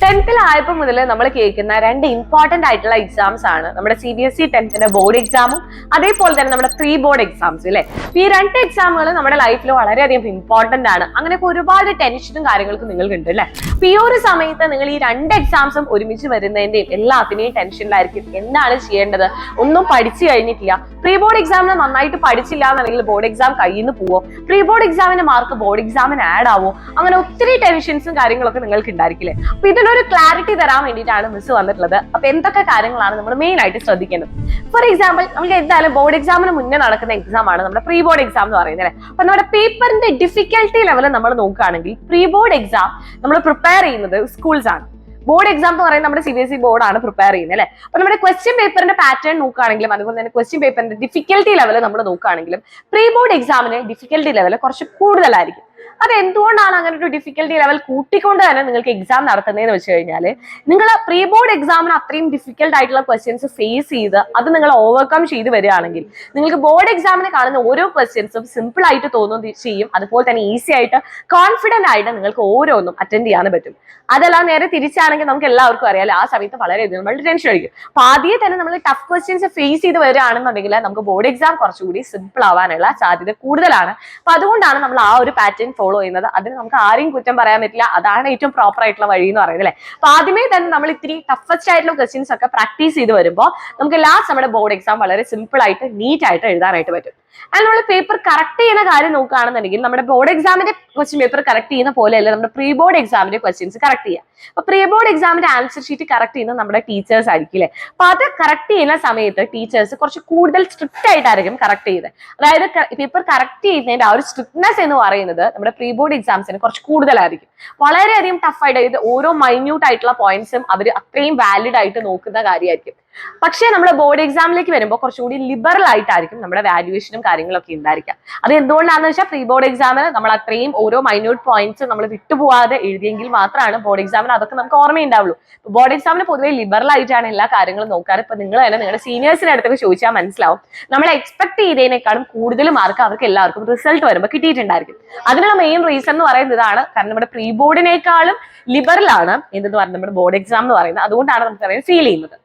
10th മുതൽ നമ്മൾ കേൾക്കുന്ന രണ്ട് ഇമ്പോർട്ടന്റ് ആയിട്ടുള്ള എക്സാംസ് ആണ് നമ്മുടെ CBSE 10th ബോർഡ് എക്സാമും അതേപോലെ തന്നെ നമ്മുടെ പ്രീ ബോർഡ് എക്സാംസ് അല്ലെ. ഈ രണ്ട് എക്സാമുകൾ നമ്മുടെ ലൈഫിൽ വളരെയധികം ഇമ്പോർട്ടന്റ് ആണ്. അങ്ങനെയൊക്കെ ഒരുപാട് ടെൻഷനും കാര്യങ്ങളൊക്കെ നിങ്ങൾക്ക് ഉണ്ട് അല്ലെ. അപ്പൊ ഈ ഒരു സമയത്ത് നിങ്ങൾ ഈ രണ്ട് എക്സാംസും ഒരുമിച്ച് വരുന്നതിന്റെയും എല്ലാത്തിനെയും ടെൻഷനിലായിരിക്കും. എന്താണ് ചെയ്യേണ്ടത്? ഒന്നും പഠിച്ചു കഴിഞ്ഞിട്ടില്ല, പ്രീ ബോർഡ് എക്സാമിന് നന്നായിട്ട് പഠിച്ചില്ല എന്നുണ്ടെങ്കിൽ ബോർഡ് എക്സാം കയ്യിൽ നിന്ന് പോവോ, പ്രീ ബോർഡ് എക്സാമിന്റെ മാർക്ക് ബോർഡ് എക്സാമിന് ആഡ് ആവോ, അങ്ങനെ ഒത്തിരി ടെൻഷൻസും കാര്യങ്ങളൊക്കെ നിങ്ങൾക്ക് ഉണ്ടായിരിക്കില്ലേ. അപ്പൊ ഇതിനൊരു ക്ലാരിറ്റി തരാൻ വേണ്ടിയിട്ടാണ് മിസ് വന്നിട്ടുള്ളത്. അപ്പൊ എന്തൊക്കെ കാര്യങ്ങളാണ് നമ്മൾ മെയിൻ ആയിട്ട് ശ്രദ്ധിക്കേണ്ടത്? ഫോർ എക്സാമ്പിൾ, നമുക്ക് എന്തായാലും ബോർഡ് എക്സാമിന് മുന്നേ നടക്കുന്ന എക്സാം ആണ് നമ്മുടെ പ്രീ ബോർഡ് എക്സാം എന്ന് പറയുന്നത് അല്ലെ. അപ്പൊ നമ്മുടെ പേപ്പറിന്റെ ഡിഫിക്കൽട്ടി ലെവൽ നമ്മൾ നോക്കുകയാണെങ്കിൽ പ്രീ ബോർഡ് എക്സാം നമ്മൾ പ്രിപ്പയർ ചെയ്യുന്നത് സ്കൂൾസ് ആണ്. ബോർഡ് എക്സാം എന്ന് പറയുന്നത് നമ്മുടെ CBSE ബോർഡ് ആണ് പ്രിപ്പയർ ചെയ്യുന്നത് അല്ലെ. അപ്പൊ നമ്മുടെ ക്വസ്റ്റ്യൻ പേപ്പറിന്റെ പാറ്റേൺ നോക്കുകയാണെങ്കിലും അതുപോലെ തന്നെ ക്വസ്റ്റ്യൻ പേപ്പറിന്റെ ഡിഫിക്കൽട്ടി ലെവൽ നമ്മൾ നോക്കുകയാണെങ്കിലും പ്രീ ബോർഡ് എക്സാമിന് ഡിഫിക്കൽട്ടി ലെവൽ കുറച്ച് കൂടുതലായിരിക്കും. അത് എന്തുകൊണ്ടാണ് അങ്ങനെ ഒരു ഡിഫിക്കൽട്ടി ലെവൽ കൂട്ടിക്കൊണ്ട് തന്നെ നിങ്ങൾക്ക് എക്സാം നടത്തുന്നതെന്ന് വെച്ച് കഴിഞ്ഞാൽ, നിങ്ങൾ പ്രീ ബോർഡ് എക്സാമിന് അത്രയും ഡിഫിക്കൽട്ട് ആയിട്ടുള്ള ക്വസ്റ്റ്യൻസ് ഫേസ് ചെയ്ത് അത് നിങ്ങൾ ഓവർകം ചെയ്ത് വരികയാണെങ്കിൽ നിങ്ങൾക്ക് ബോർഡ് എക്സാമിന് കാണുന്ന ഓരോ ക്വസ്റ്റ്യൻസും സിമ്പിൾ ആയിട്ട് തോന്നുകയും ചെയ്യും. അതുപോലെ തന്നെ ഈസി ആയിട്ട് കോൺഫിഡന്റ് ആയിട്ട് നിങ്ങൾക്ക് ഓരോന്നും അറ്റൻഡ് ചെയ്യാൻ പറ്റും. അതെല്ലാം നേരെ തിരിച്ചാണെങ്കിൽ നമുക്ക് എല്ലാവർക്കും അറിയാലോ, ആ സമയത്ത് വളരെയധികം നമ്മൾ ടെൻഷൻ അടിക്കും. അപ്പൊ ആദ്യം തന്നെ നമ്മൾ ടഫ് ക്വസ്റ്റ്യൻസ് ഫേസ് ചെയ്ത് വരികയാണെന്നുണ്ടെങ്കിൽ നമുക്ക് ബോർഡ് എക്സാം കുറച്ചുകൂടി സിമ്പിൾ ആവാനുള്ള സാധ്യത കൂടുതലാണ്. അപ്പൊ അതുകൊണ്ടാണ് നമ്മൾ ആ ഒരു പാറ്റേൺ ഫോളോ ചെയ്യുന്നത്. അതിന് നമുക്ക് ആരെയും കുറ്റം പറയാൻ പറ്റില്ല. അതാണ് ഏറ്റവും പ്രോപ്പർ ആയിട്ടുള്ള വഴി എന്ന് പറയുന്നത് അല്ലെ. അപ്പൊ ആദ്യമേ തന്നെ നമ്മൾ ഇത്തിരി ടഫസ്റ്റ് ആയിട്ടുള്ള ക്വസ്റ്റ്യൻസ് ഒക്കെ പ്രാക്ടീസ് ചെയ്ത് വരുമ്പോൾ നമുക്ക് ലാസ്റ്റ് നമ്മുടെ ബോർഡ് എക്സാം വളരെ സിമ്പിൾ ആയിട്ട് നീറ്റ് ആയിട്ട് എഴുതാനായിട്ട് പറ്റും. ആൻഡ് നമ്മൾ പേപ്പർ കറക്റ്റ് ചെയ്യുന്ന കാര്യം നോക്കുകയാണെന്നുണ്ടെങ്കിൽ നമ്മുടെ ബോർഡ് എക്സാമിന്റെ ക്വസ്റ്റ്യൻ പേപ്പർ കറക്റ്റ് ചെയ്യുന്ന പോലെയല്ല നമ്മുടെ പ്രീ ബോർഡ് എക്സാമിന്റെ ക്വസ്റ്റ്യൻസ് കറക്റ്റ് ചെയ്യുക. അപ്പൊ പ്രീ ബോർഡ് എക്സാമിന്റെ ആൻസർ ഷീറ്റ് കറക്റ്റ് ചെയ്യുന്നത് നമ്മുടെ ടീച്ചേഴ്സ് ആയിരിക്കും അല്ലെ. അപ്പൊ അത് കറക്റ്റ് ചെയ്യുന്ന സമയത്ത് ടീച്ചേഴ്സ് കുറച്ച് കൂടുതൽ സ്ട്രിക്റ്റ് ആയിട്ടായിരിക്കും കറക്റ്റ് ചെയ്തത്. അതായത് പേപ്പർ കറക്റ്റ് ചെയ്യുന്നതിന്റെ ആ ഒരു സ്ട്രിക്ട്നെസ് എന്ന് പറയുന്നത് നമ്മുടെ പ്രീ ബോർഡ് എക്സാംസിന് കുറച്ച് കൂടുതലായിരിക്കും. വളരെയധികം ടഫായിട്ട് ഇത് ഓരോ മൈന്യൂട്ട് ആയിട്ടുള്ള പോയിന്റ്സും അവർ അത്രയും വാലിഡ് ആയിട്ട് നോക്കുന്ന കാര്യമായിരിക്കും. പക്ഷേ നമ്മുടെ ബോർഡ് എക്സാമിലേക്ക് വരുമ്പോൾ കുറച്ചുകൂടി ലിബറൽ ആയിട്ടായിരിക്കും നമ്മുടെ വാല്യുവേഷനും കാര്യങ്ങളൊക്കെ ഉണ്ടായിരിക്കാം. അത് എന്തുകൊണ്ടാണെന്ന് വെച്ചാൽ പ്രീ ബോർഡ് എക്സാമിന് നമ്മൾ അത്രയും ഓരോ മൈന്യൂട്ട് പോയിന്റ്സ് നമ്മൾ വിട്ടുപോകാതെ എഴുതിയെങ്കിൽ മാത്രമാണ് ബോർഡ് എക്സാമിന് അതൊക്കെ നമുക്ക് ഓർമ്മയുണ്ടാവുള്ളൂ. ബോർഡ് എക്സാമിന് പൊതുവെ ലിബറൽ ആയിട്ടാണ് എല്ലാ കാര്യങ്ങളും നോക്കാറ്. ഇപ്പൊ നിങ്ങൾ തന്നെ നിങ്ങളുടെ സീനിയേഴ്സിന്റെ അടുത്തൊക്കെ ചോദിച്ചാൽ മനസ്സിലാവും, നമ്മൾ എക്സ്പെക്ട് ചെയ്തതിനേക്കാളും കൂടുതൽ മാർക്ക് അവർക്ക് എല്ലാവർക്കും റിസൾട്ട് വരുമ്പോൾ കിട്ടിയിട്ടുണ്ടായിരിക്കും. അതിനുള്ള മെയിൻ റീസൺ എന്ന് പറയുന്നത് ഇതാണ്. കാരണം നമ്മുടെ പ്രീ ബോർഡിനേക്കാളും ലിബറൽ ആണ് എന്തെന്ന് പറയുന്നത് നമ്മുടെ ബോർഡ് എക്സാം എന്ന് പറയുന്നത്. അതുകൊണ്ടാണ് നമുക്ക് ഫീൽ ചെയ്യുന്നത്.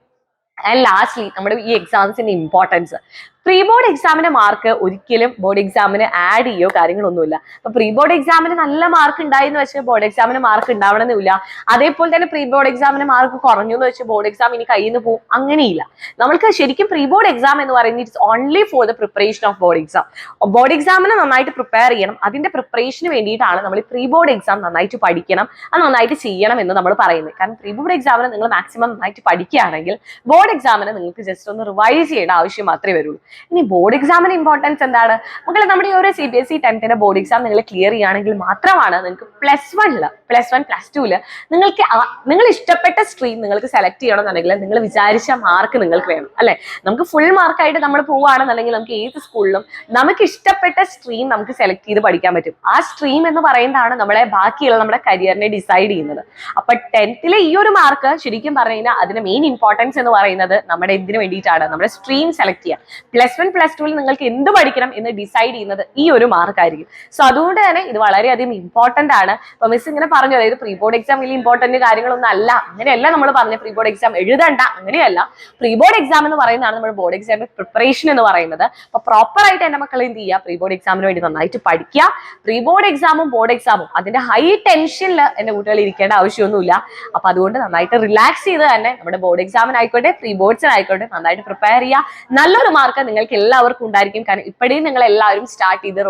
ആൻഡ് ലാസ്റ്റ്ലി നമ്മുടെ ഈ എക്സാംസിന്റെ ഇമ്പോർട്ടൻസ്. പ്രീ ബോർഡ് എക്സാമിന്റെ മാർക്ക് ഒരിക്കലും ബോർഡ് എക്സാമിന് ആഡ് ചെയ്യോ കാര്യങ്ങളൊന്നുമില്ല. അപ്പൊ പ്രീ ബോർഡ് എക്സാമിന് നല്ല മാർക്ക് ഉണ്ടായി എന്ന് വെച്ചാൽ ബോർഡ് എക്സാമിന് മാർക്ക് ഉണ്ടാവണമെന്നില്ല. അതേപോലെ തന്നെ പ്രീ ബോർഡ് എക്സാമിന് മാർക്ക് കുറഞ്ഞു എന്ന് വെച്ചാൽ ബോർഡ് എക്സാം ഇനി കയ്യിൽ നിന്ന് പോകും, അങ്ങനെയില്ല. നമുക്ക് ശരിക്കും പ്രീ ബോർഡ് എക്സാം എന്ന് പറയുന്നത് it's only for the preparation of board exam. Board എക്സാമിന് നന്നായിട്ട് പ്രിപ്പയർ ചെയ്യണം. അതിന്റെ പ്രിപ്പറേഷന് വേണ്ടിയിട്ടാണ് നമ്മൾ പ്രീ ബോർഡ് എക്സാം നന്നായിട്ട് പഠിക്കണം, അത് നന്നായിട്ട് ചെയ്യണം എന്ന് നമ്മൾ പറയുന്നത്. കാരണം പ്രീ ബോർഡ് എക്സാമിന് നിങ്ങൾ മാക്സിമം നന്നായിട്ട് പഠിക്കുകയാണെങ്കിൽ ബോർഡ് എക്സാമിന് നിങ്ങൾക്ക് ജസ്റ്റ് ഒന്ന് റിവൈസ് ചെയ്യേണ്ട ആവശ്യം മാത്രമേ വരുള്ളൂ. ഇനി ബോർഡ് എക്സാമിന് ഇമ്പോർട്ടൻസ് എന്താണ്? മക്കളെ, നമ്മുടെ ഈ ഒരു CBSE 10th ബോർഡ് എക്സാം നിങ്ങൾ ക്ലിയർ ചെയ്യുകയാണെങ്കിൽ മാത്രമാണ് നിങ്ങൾക്ക് +1, +2 നിങ്ങൾക്ക് നിങ്ങൾ ഇഷ്ടപ്പെട്ട സ്ട്രീം നിങ്ങൾക്ക് സെലക്ട് ചെയ്യണമെന്നുണ്ടെങ്കിൽ നിങ്ങൾ വിചാരിച്ച മാർക്ക് നിങ്ങൾക്ക് വേണം അല്ലെ. നമുക്ക് ഫുൾ മാർക്കായിട്ട് നമ്മൾ പോവുകയാണെന്നുണ്ടെങ്കിൽ നമുക്ക് ഏത് സ്കൂളിലും നമുക്ക് ഇഷ്ടപ്പെട്ട സ്ട്രീം നമുക്ക് സെലക്ട് ചെയ്ത് പഠിക്കാൻ പറ്റും. ആ സ്ട്രീം എന്ന് പറയുന്നതാണ് നമ്മളെ ബാക്കിയുള്ള നമ്മുടെ കരിയറിനെ ഡിസൈഡ് ചെയ്യുന്നത്. അപ്പൊ 10th ഈ ഒരു മാർക്ക് ശരിക്കും പറഞ്ഞു കഴിഞ്ഞാൽ അതിന്റെ മെയിൻ ഇമ്പോർട്ടൻസ് എന്ന് പറയുന്നത് നമ്മുടെ എന്തിനു വേണ്ടിയിട്ടാണ്? നമ്മുടെ സ്ട്രീം സെലക്ട് ചെയ്യാം. +1, +2 നിങ്ങൾക്ക് എന്ത് പഠിക്കണം എന്ന് ഡിസൈഡ് ചെയ്യുന്നത് ഈ ഒരു മാർക്ക് ആയിരിക്കും. സോ അതുകൊണ്ട് തന്നെ ഇത് വളരെയധികം ഇമ്പോർട്ടന്റ് ആണ്. അപ്പൊ മിസ് ഇങ്ങനെ പറഞ്ഞു, അതായത് പ്രീ ബോർഡ് എക്സാം വലിയ ഇമ്പോർട്ടന്റ് കാര്യങ്ങളൊന്നും അല്ല, അങ്ങനെയല്ല നമ്മൾ പറഞ്ഞ പ്രീ ബോർഡ് എക്സാം എഴുതണ്ട, അങ്ങനെയല്ല. പ്രീ ബോർഡ് എക്സാം എന്ന് പറയുന്നതാണ് നമ്മുടെ ബോർഡ് എക്സാമിന്റെ പ്രിപ്പറേഷൻ എന്ന് പറയുന്നത്. അപ്പൊ പ്രോപ്പർ ആയിട്ട് എന്റെ മക്കൾ എന്ത് ചെയ്യുക? പ്രീ ബോർഡ് എക്സാമിന് വേണ്ടി നന്നായിട്ട് പഠിക്കുക. പ്രീ ബോർഡ് എക്സാമും ബോർഡ് എക്സാമും അതിന്റെ ഹൈ ടെൻഷനിൽ എന്റെ കുട്ടികൾ ഇരിക്കേണ്ട ആവശ്യമൊന്നുമില്ല. അപ്പൊ അതുകൊണ്ട് നന്നായിട്ട് റിലാക്സ് ചെയ്ത് തന്നെ നമ്മുടെ ബോർഡ് എക്സാമിനായിക്കോട്ടെ പ്രീ ബോർഡ്സിനായിക്കോട്ടെ നന്നായിട്ട് പ്രിപ്പയർ ചെയ്യുക. നല്ലൊരു മാർക്ക് നിങ്ങൾക്ക് എല്ലാവർക്കും ഉണ്ടായിരിക്കും. കാരണം ഇപ്പോഴേ നിങ്ങൾ എല്ലാവരും സ്റ്റാർട്ട് ചെയ്ത്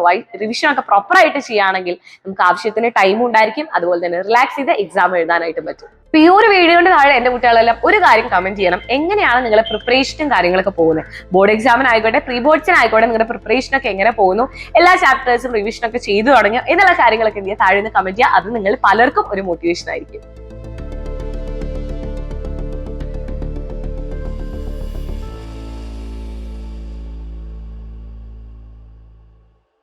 റിവിഷൻ ഒക്കെ പ്രോപ്പർ ആയിട്ട് ചെയ്യുകയാണെങ്കിൽ നമുക്ക് ആവശ്യത്തിന് ടൈം ഉണ്ടായിരിക്കും. അതുപോലെ തന്നെ റിലാക്സ് ചെയ്ത് എക്സാം എഴുതാനായിട്ട് പറ്റും. അപ്പൊ ഈ ഒരു വീഡിയോയുടെ താഴെ എന്റെ കുട്ടികളെല്ലാം ഒരു കാര്യം കമന്റ് ചെയ്യണം, എങ്ങനെയാണ് നിങ്ങളുടെ പ്രിപ്പറേഷനും കാര്യങ്ങളൊക്കെ പോകുന്നത്? ബോർഡ് എക്സാമിനായിക്കോട്ടെ പ്രീ ബോർഡ്സിനായിക്കോട്ടെ നിങ്ങളുടെ പ്രിപ്പറേഷനൊക്കെ എങ്ങനെ പോകുന്നു? എല്ലാ ചാപ്റ്റേഴ്സും റിവിഷനൊക്കെ ചെയ്തു തുടങ്ങിയോ എന്നുള്ള കാര്യങ്ങളൊക്കെ എന്ത് ചെയ്യുക? താഴെ നിന്ന് കമന്റ് ചെയ്യുക. അത് നിങ്ങൾ പലർക്കും ഒരു മോട്ടിവേഷൻ ആയിരിക്കും.